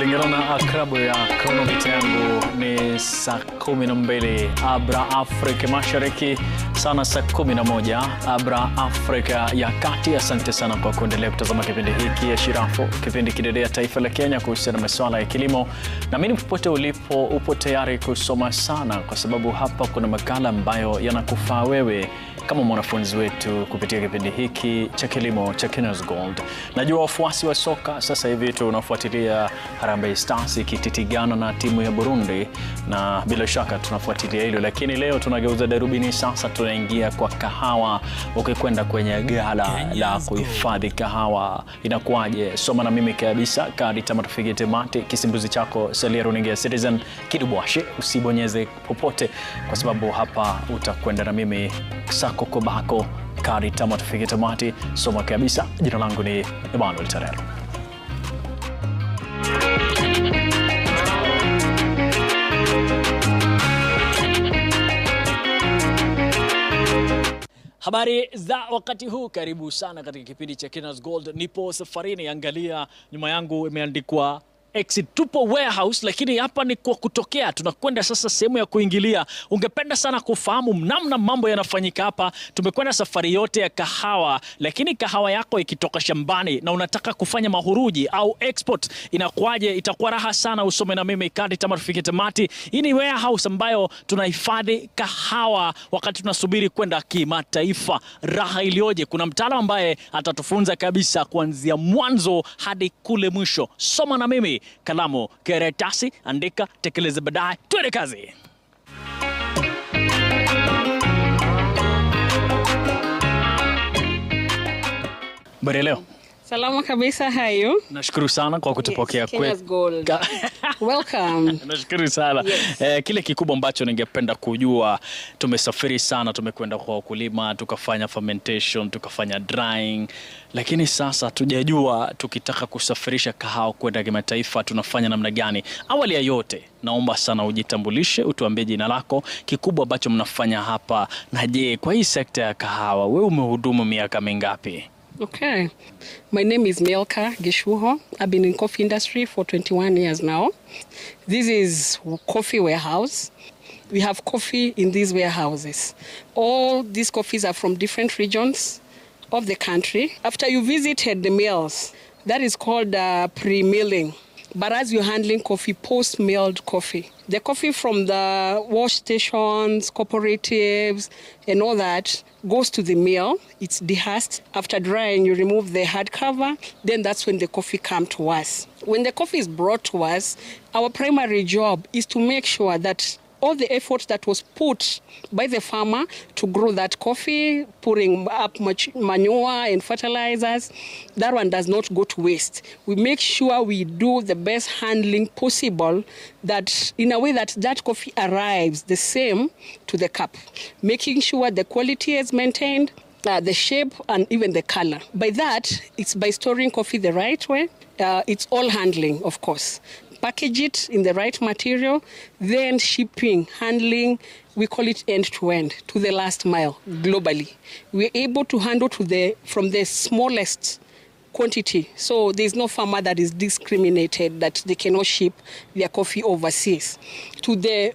kulingana na akrabu ya kronomita yangu ni saa 12 Abra Afrika Mashariki, sana saa 11 Abra Afrika ya Kati. Asante sana kwa kuendelea kutazama kipindi hiki ya Shirafu, kipindi kidedea taifa la Kenya kuhusiana na masuala ya kilimo. Na mimi popote ulipo upo tayari kusoma sana, kwa sababu hapa kuna makala ambayo yanakufaa wewe kama mwanafunzi wetu kupitia kipindi hiki cha kilimo cha Kenya's Gold. Najua wafuasi wa soka sasa hivi tunafuatilia Harambee Stars ikititigana na timu ya Burundi, na bila shaka tunafuatilia hilo, lakini leo tunageuza darubini. Sasa tunaingia kwa kahawa. Ukikwenda kwenye ghala la kuhifadhi kahawa inakuaje? Soma na mimi kabisa kadi tama tufike temati. Kisimbuzi chako salia runinga Citizen kidubwashe, usibonyeze popote, kwa sababu hapa utakwenda na mimi sako kobako kadi tama tufike temati. Soma kabisa. Jina langu ni Emmanuel Tarero. Habari za wakati huu, karibu sana katika kipindi cha Kenya's Gold. Nipo safarini, angalia nyuma yangu imeandikwa Exit, tupo warehouse, lakini hapa ni kwa kutokea. Tunakwenda sasa sehemu ya kuingilia. Ungependa sana kufahamu namna mambo yanafanyika hapa. Tumekwenda safari yote ya kahawa, lakini kahawa yako ikitoka shambani na unataka kufanya mahuruji au export, inakuaje? Itakuwa raha sana usome na mimi kadi tama tufike tamati. Hii ni warehouse ambayo tunahifadhi kahawa wakati tunasubiri kwenda kimataifa. Raha ilioje! Kuna mtaalamu ambaye atatufunza kabisa kuanzia mwanzo hadi kule mwisho. Soma na mimi, kalamu, karatasi, andika, tekeleza baadaye. Twende kazi. Bari leo. Salama kabisa, hayo. Nashukuru sana kwa kutupokea Kenya's Gold. Welcome. Nashukuru sana. Yes. Kile kikubwa ambacho ningependa kujua, tumesafiri sana, tumekwenda kwa wakulima, tukafanya fermentation, tukafanya drying, lakini sasa tujajua tukitaka kusafirisha kahawa kwenda kimataifa tunafanya namna gani. Awali ya yote, naomba sana ujitambulishe, utuambie jina lako, kikubwa ambacho mnafanya hapa, na je, kwa hii sekta ya kahawa wewe umehudumu miaka mingapi? Okay. My name is Milka Gishuho. I've been in coffee industry for 21 years now. This is coffee warehouse. We have coffee in these warehouses. All these coffees are from different regions of the country. After you visited the mills, that is called pre-milling. But as you're handling coffee, post-milled coffee. The coffee from the wash stations, cooperatives, and all that goes to the mill. It's dehusked. After drying, you remove the hard cover. Then that's when the coffee comes to us. When the coffee is brought to us, our primary job is to make sure that all the effort that was put by the farmer to grow that coffee, putting up manure and fertilizers, that one does not go to waste. We make sure we do the best handling possible, that in a way that that coffee arrives the same to the cup, making sure the quality is maintained, the shape and even the color. By that, it's by storing coffee the right way. It's all handling, of course. Package it in the right material, then shipping, handling, we call it end-to-end, to the last mile globally. We're able to handle from the smallest quantity. So there's no farmer that is discriminated that they cannot ship their coffee overseas to the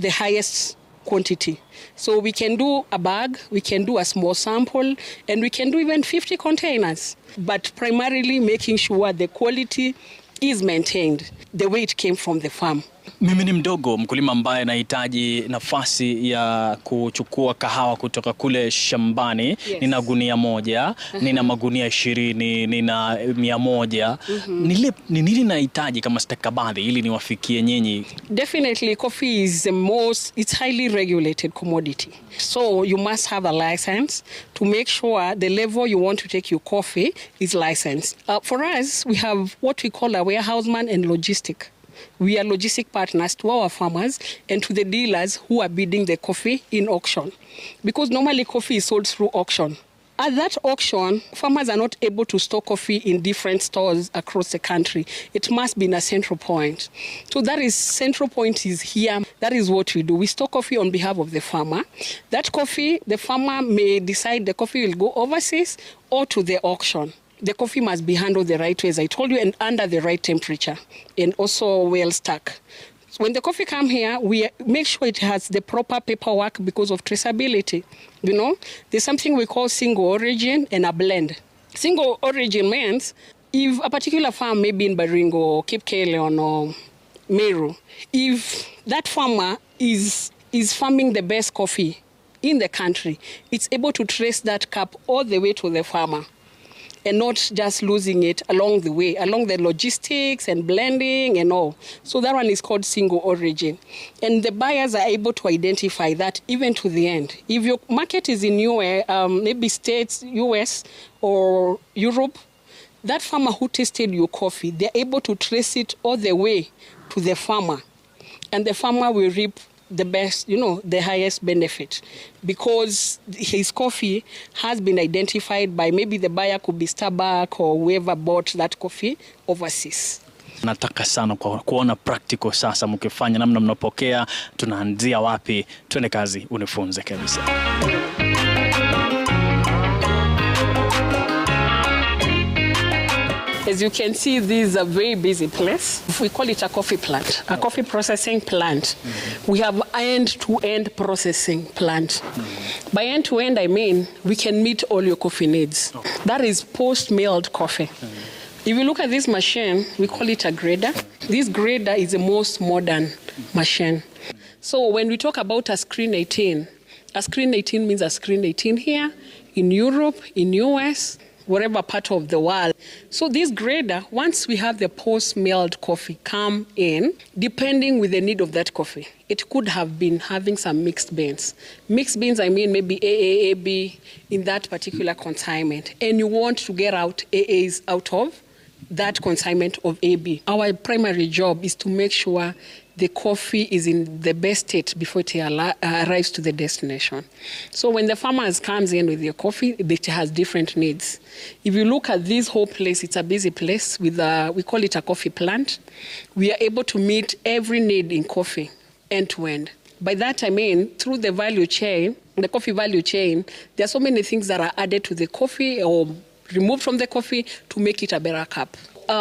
highest quantity. So we can do a bag, we can do a small sample, and we can do even 50 containers, but primarily making sure the quality is maintained the way it came from the farm. Mimi ni mdogo mkulima ambaye nahitaji nafasi ya kuchukua kahawa kutoka kule shambani. Yes. Nina gunia moja, nina magunia 20, nina 100. Ni nini nahitaji kama stakabadhi ili niwafikie nyinyi? Definitely coffee is it's highly regulated commodity. So you must have a license to make sure the level you want to take your coffee is licensed. For us, we have what we call a warehouseman and logistic. We are logistic partners to our farmers and to the dealers who are bidding the coffee in auction. Because normally coffee is sold through auction. At that auction, farmers are not able to store coffee in different stores across the country. It must be in a central point. So central point is here. That is what we do. We store coffee on behalf of the farmer. That coffee, the farmer may decide the coffee will go overseas or to the auction. the coffee must be handled the right way, as I told you, and under the right temperature, and also well stuck. So when the coffee come here, we make sure it has the proper paperwork because of traceability. There's something we call single origin and a blend. Single origin means if a particular farm, maybe in Baringo or Cape Coleon or Meru, if that farmer is farming the best coffee in the country, it's able to trace that cup all the way to the farmer and not just losing it along the way, along the logistics and blending and all. So that one is called single origin. And the buyers are able to identify that even to the end. If your market is in maybe States, US or Europe, that farmer who tasted your coffee, they're able to trace it all the way to the farmer. And the farmer will reap the best, the highest benefit, because his coffee has been identified by maybe the buyer could be Starbucks or whoever bought that coffee overseas. Nataka sana kuona practical sasa mkifanya namna mnapokea, tunaanzia wapi, twende kazi unifunze kabisa. As you can see, this is a very busy place. We call it a coffee plant, a coffee processing plant. Mm-hmm. We have end-to-end processing plant. Mm-hmm. By end-to-end, I mean we can meet all your coffee needs. Okay. That is post-milled coffee. Mm-hmm. If you look at this machine, we call it a grader. Mm-hmm. This grader is the most modern machine. Mm-hmm. So when we talk about a screen 18 means a screen 18 here, in Europe, in US, whatever part of the world. So this grader, once we have the post-milled coffee come in, depending with the need of that coffee, it could have been having some mixed beans. Mixed beans, I mean maybe AA, AB in that particular consignment. And you want to get out AAs out of that consignment of AB. Our primary job is to make sure the coffee is in the best state before it arrives to the destination. So when the farmers comes in with your coffee, it has different needs. If you look at this whole place, it's a busy place with we call it a coffee plant. We are able to meet every need in coffee end to end. By that I mean through the value chain, the coffee value chain, there are so many things that are added to the coffee or removed from the coffee to make it a better cup.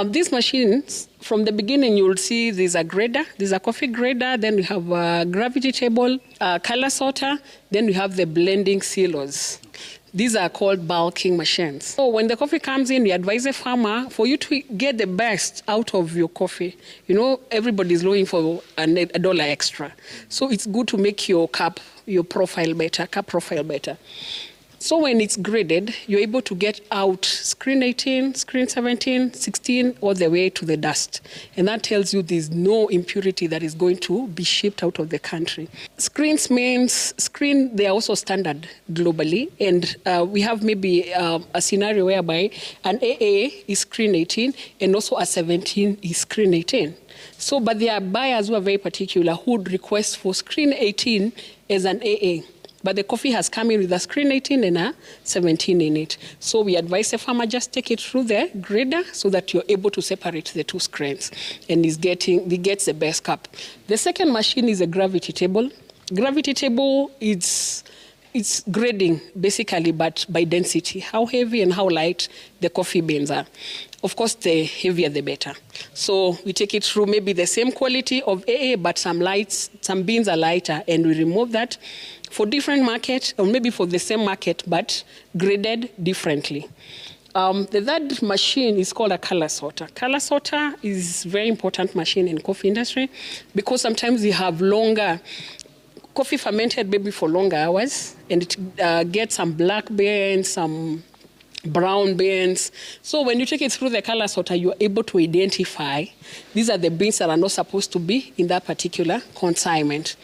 These machines, from the beginning, you'll see there's a grader, there's a coffee grader, then we have a gravity table, a color sorter, then we have the blending silos. These are called bulking machines. So when the coffee comes in, we advise a farmer for you to get the best out of your coffee. Everybody's looking for $1 extra. So it's good to make your cup profile better. So when it's graded, you're able to get out screen 18, screen 17, 16, all the way to the dust. And that tells you there's no impurity that is going to be shipped out of the country. Screens means, they are also standard globally. And we have maybe a scenario whereby an AA is screen 18 and also a 17 is screen 18. So, but there are buyers who are very particular who would request for screen 18 as an AA. But the coffee has come in with a screen 18 and a 17 in it. So we advise the farmer just take it through the grader so that you're able to separate the two screens and he gets the best cup. The second machine is a gravity table. Gravity table, it's grading basically, but by density, how heavy and how light the coffee beans are. Of course, the heavier the better. So we take it through maybe the same quality of AA, but some beans are lighter, and we remove that for different market, or maybe for the same market, but graded differently. The third machine is called a color sorter. Color sorter is a very important machine in coffee industry because sometimes you have longer coffee fermented maybe for longer hours, and it gets some black beans, some brown beans. So when you take it through the color sorter, you're able to identify these are the beans that are not supposed to be in that particular consignment.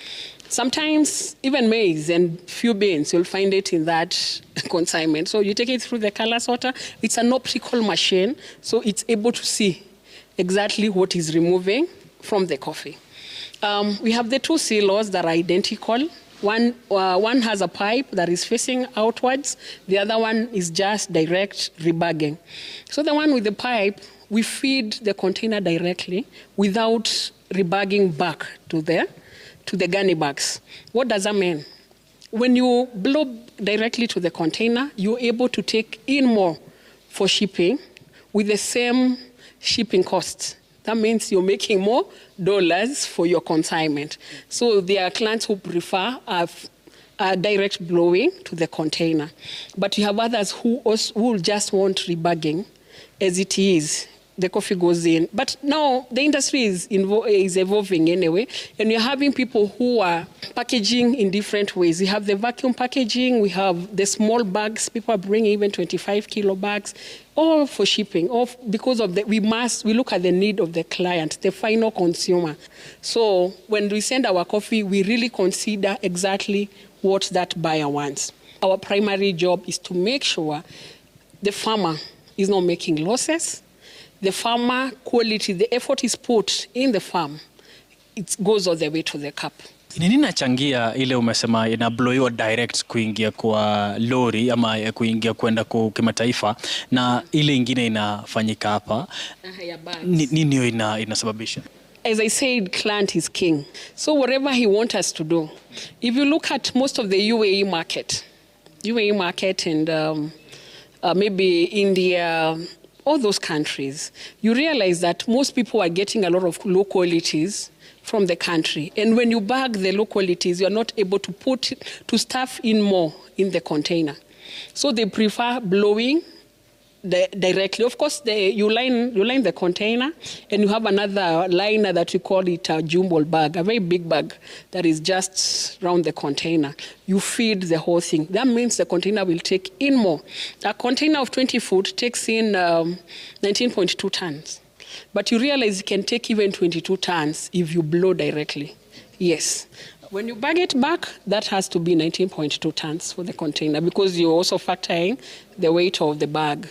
Sometimes even maize and few beans, you'll find it in that consignment. So you take it through the color sorter. It's an optical machine, so it's able to see exactly what is removing from the coffee. We have the two silos that are identical. One has a pipe that is facing outwards. The other one is just direct rebagging. So the one with the pipe, we feed the container directly without rebagging back to the gunny bags. What does that mean? When you blow directly to the container, you're able to take in more for shipping with the same shipping cost. That means you're making more dollars for your consignment. So there are clients who prefer direct blowing to the container. But you have others who just want rebagging as it is. The coffee goes in. But now the industry is evolving anyway, and you're having people who are packaging in different ways. We have the vacuum packaging, we have the small bags, people are bringing even 25 kilo bags, all for shipping, all because of we look at the need of the client, the final consumer. So when we send our coffee, we really consider exactly what that buyer wants. Our primary job is to make sure the farmer is not making losses. The farmer quality, the effort is put in the farm, it goes all the way to the cup. Ni nini nachangia ile umesema inablowiwa direct kuingia kwa lori ama kuingia kwenda kwa kimataifa na ile ingine inafanyika hapa? Nini inasababisha? As I said, client is king. So whatever he wants us to do. If you look at most of the UAE market and maybe India, all those countries, you realize that most people are getting a lot of low qualities from the country. And when you bag the low qualities, you're not able to stuff in more in the container. So they prefer blowing directly. Of course, you line the container, and you have another liner that we call it a jumbo bag, a very big bag that is just around the container. You feed the whole thing. That means the container will take in more. A container of 20 foot takes in 19.2 tons. But you realize it can take even 22 tons if you blow directly. Yes. When you bag it back, that has to be 19.2 tons for the container because you're also factoring the weight of the bag.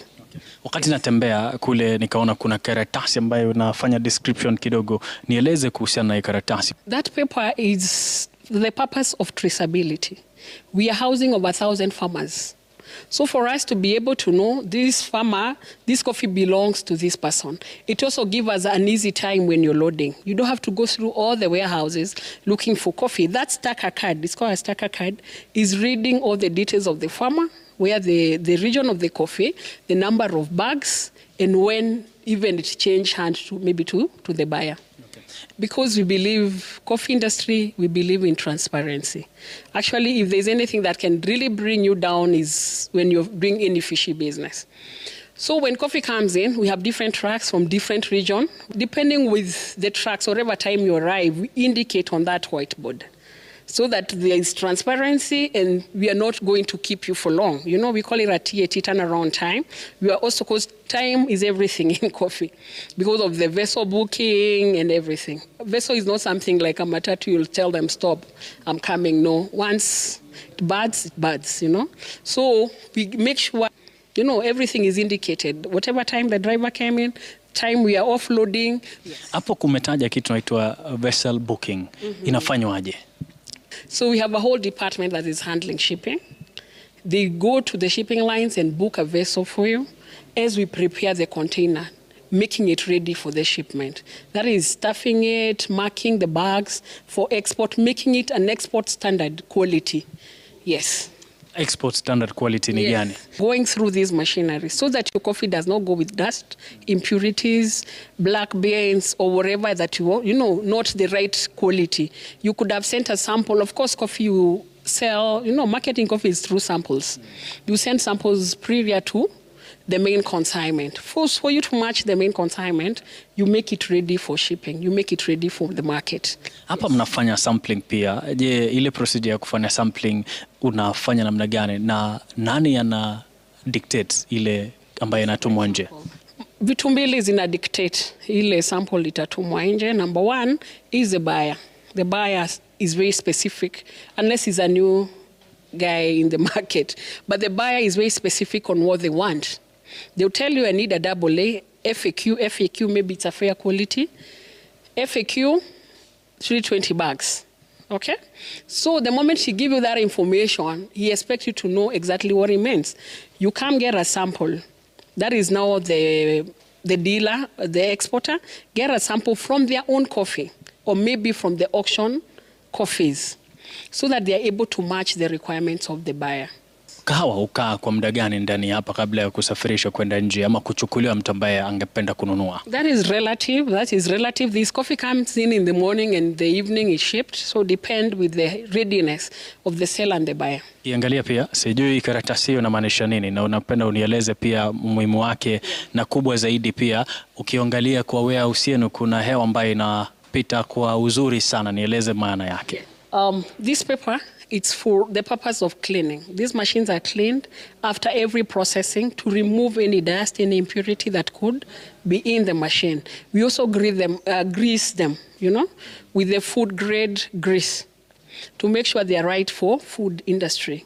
Wakati natembea kule nikaona kuna karatasi ambayo nafanya description kidogo, nieleze kuhusiana na karatasi. That paper is the purpose of traceability. We are housing over 1,000 farmers. So for us to be able to know this farmer, this coffee belongs to this person, it also gives us an easy time when you're loading. You don't have to go through all the warehouses looking for coffee. That stacker card, it's called a stacker card, is reading all the details of the farmer, where the region of the coffee, the number of bags, and when even it changed hands to maybe to the buyer. Okay. Because we believe, coffee industry, we believe in transparency. Actually, if there's anything that can really bring you down is when you're doing any fishy business. So when coffee comes in, we have different trucks from different regions. Depending with the trucks, whatever time you arrive, we indicate on that whiteboard, so that there is transparency and we are not going to keep you for long. You know, we call it a TAT, turnaround time. We are also, because time is everything in coffee because of the vessel booking and everything. Vessel is not something like a matatu, you'll tell them, stop, I'm coming. No, once it buds, you know. So we make sure, you know, everything is indicated. Whatever time the driver came in, time we are offloading. Hapo kumetaja kitu naitwa vessel booking. Inafanywaje? So we have a whole department that is handling shipping. They go to the shipping lines and book a vessel for you as we prepare the container, making it ready for the shipment. That is stuffing it, marking the bags for export, making it an export standard quality. Yes. Export standard quality ni gani? Going through these machinery so that your coffee does not go with dust, impurities, black beans, or whatever that you want, you know, not the right quality. You could have sent a sample. Of course, coffee you sell, you know, marketing coffee is through samples. You send samples prior to the main consignment. First, for you to match the main consignment, you make it ready for shipping. You make it ready for the market. Hapa mnafanya sampling pia. Je, ile procedure ya kufanya sampling unafanya namna gani na nani ana dictate ile ambayo inatumwa nje? Vitu mbili zina dictate ile sample itatumwa nje. Number one is the buyer. The buyer is very specific unless he's a new guy in the market. But the buyer is very specific on what they want. They'll tell you I need a double A, FAQ, maybe it's a fair quality. FAQ, 320 bags. Okay? So the moment he gives you that information, he expects you to know exactly what it means. You come get a sample. That is now the dealer, the exporter, get a sample from their own coffee or maybe from the auction coffees so that they are able to match the requirements of the buyer. Kahawa hukaa kwa muda gani ndani hapa kabla ya kusafirishwa kwenda nje ama kuchukuliwa mtu ambaye angependa kununua? That is relative. This coffee comes in the morning and the evening is shipped. So depend with the readiness of the seller and the buyer. Kiangalia pia, sijui karatasi hiyo inamaanisha nini na unapenda unieleze pia umuhimu wake, na kubwa zaidi pia ukiangalia kwa warehouse yenu kuna hewa ambayo inapita kwa uzuri sana, nieleze maana yake. This paper, it's for the purpose of cleaning. These machines are cleaned after every processing to remove any dust, any impurity that could be in the machine. We also grease them, with the food grade grease to make sure they are right for food industry.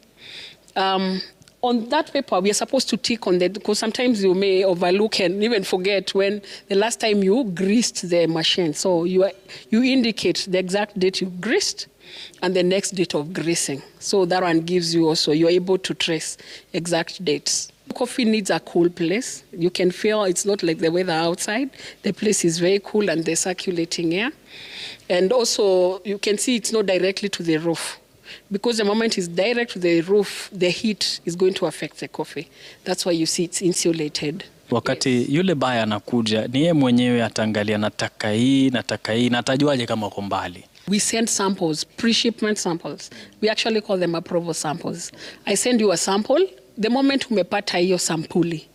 On that paper, we are supposed to tick on that because sometimes you may overlook and even forget when the last time you greased the machine. So you indicate the exact date you greased and the next date of greasing. So that one gives you also, you're able to trace exact dates. Coffee needs a cool place. You can feel it's not like the weather outside. The place is very cool and the circulating air. And also you can see it's not directly to the roof. Because the moment it's direct to the roof, the heat is going to affect the coffee. That's why you see it's insulated. Wakati yule buyer anakuja, ni yeye mwenyewe ataangalia nataka hii, na atajuaje kama uko mbali? We send samples, pre-shipment samples. We actually call them approval samples. I send you a sample. The moment umepata hiyo sampuli,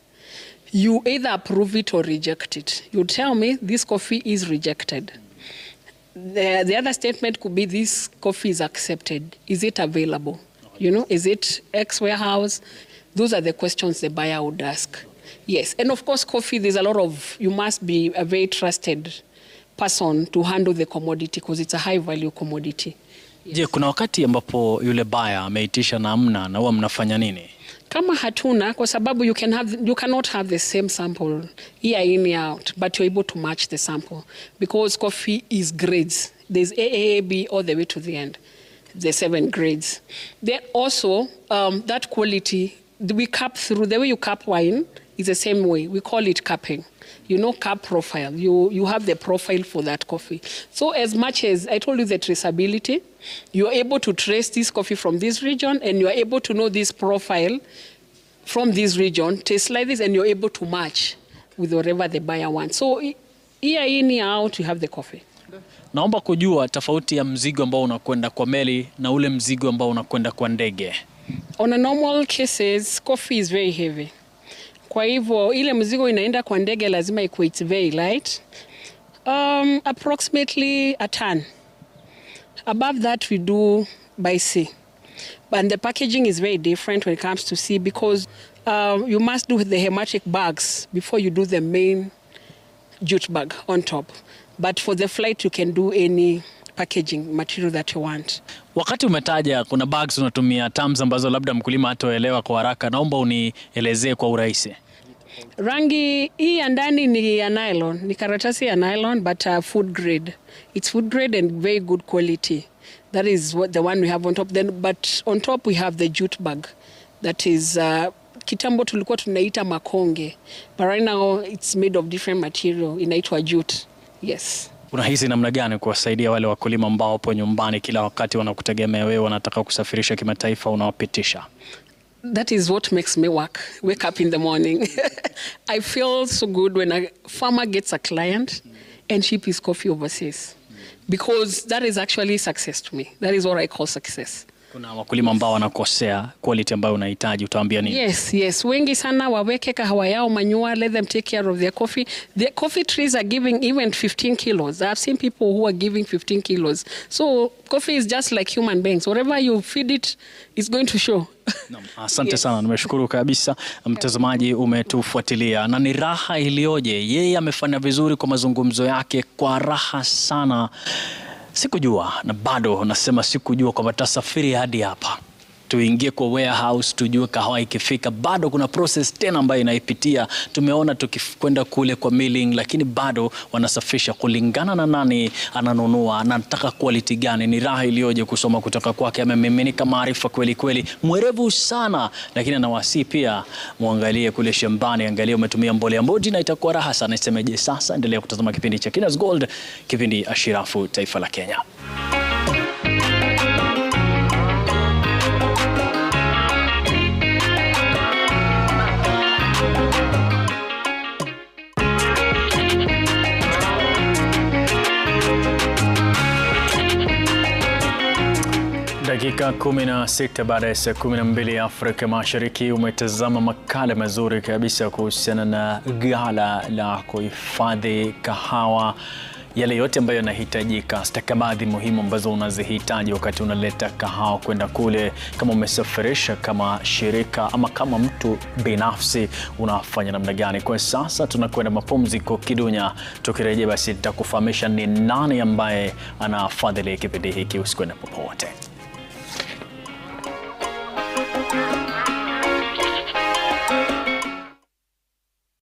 you either approve it or reject it. You tell me this coffee is rejected. The other statement could be this coffee is accepted. Is it available? Is it X warehouse? Those are the questions the buyer would ask. Yes, and of course coffee, there's a lot of, you must be a very trusted person to handle the commodity because it's a high value commodity. Yes. Je, kuna wakati ambapo yule buyer ameitisha na amna na huwa mnafanya nini? Kama hatuna, kwa sababu you cannot have the same sample year in year out, but you're able to match the sample because coffee is grades. There's A, B, all the way to the end. The 7 grades. Then also that quality we cap through. The way you cap wine is the same way. We call it capping. Cap profile. You have the profile for that coffee. So as much as I told you the traceability, you're able to trace this coffee from this region and you're able to know this profile from this region, taste like this, and you're able to match with whatever the buyer wants. So year in, year out, you have the coffee. Naomba kujua tofauti ya mzigo ambao unakwenda kwa meli na ule mzigo ambao unakwenda kwa ndege. On a normal cases, coffee is very heavy. Kwa hivyo ile mzigo inaenda kwa ndege lazima ikuwe it's very light. Approximately a ton. Above that we do by sea. But the packaging is very different when it comes to sea because you must do the hermetic bags before you do the main jute bag on top. But for the flight you can do any packaging material that you want. Wakati umetaja kuna bags unatumia terms ambazo labda mkulima hataelewa kwa haraka, naomba unielezee kwa urahisi. Rangi hii ya ndani ni ya nylon, ni karatasi ya nylon but food grade. It's food grade and very good quality. That is what the one we have on top. But on top we have the jute bag. That is kitambo tulikuwa tunaita makonge. But right now it's made of different material. Inaitwa jute. Yes. Unahisi namna gani kuwasaidia wale wakulima ambao hapo nyumbani kila wakati wanakutegemea wewe, wanataka kusafirisha kimataifa, unawapitisha? That is what makes me wake up in the morning. I feel so good when a farmer gets a client and ship his coffee overseas. Because that is actually success to me. That is what I call success. Kuna wakulima ambao wanakosea quality ambayo unahitaji, utaambia nini? Yes. Wengi sana waweke kahawa yao manure, let them take care of their coffee. The coffee trees are giving even 15 kilos. I've seen people who are giving 15 kilos. So coffee is just like human beings. Whatever you feed it, it's going to show. Asante sana, nimeshukuru kabisa. Mtazamaji umetufuatilia na ni raha ilioje. Yeye amefanya vizuri kwa mazungumzo yake, kwa raha sana. Sikujua na bado nasema sikujua kwamba tutasafiri hadi hapa. Tuingie kwa warehouse tujue kahawa ikifika, bado kuna process tena ambayo inaipitia. Tumeona tukikwenda kule kwa milling, lakini bado wanasafisha kulingana na nani ananunua, anataka quality gani. Ni raha ilioje kusoma kutoka kwake. Amemiminika maarifa kweli kweli, mwerevu sana. Lakini anawasi pia muangalie kule shambani, angalia umetumia mbolea mboji na itakuwa raha sana. Nisemeje sasa? Endelea kutazama kipindi cha Keenan's Gold, kipindi Ashirafu Taifa la Kenya. Dakika 16 baada ya saa 12 ya Afrika Mashariki, umetazama makala mazuri kabisa kuhusiana na ghala la kuhifadhi kahawa, yale yote ambayo yanahitajika, stakabadhi muhimu ambazo unazihitaji wakati unaleta kahawa kwenda kule, kama umesafirisha kama shirika ama kama mtu binafsi unafanya namna gani. Kwa sasa tunakwenda mapumziko kidunya, tukirejea basi nitakufahamisha ni nani ambaye anafadhili kipindi hiki. Usikwende popote.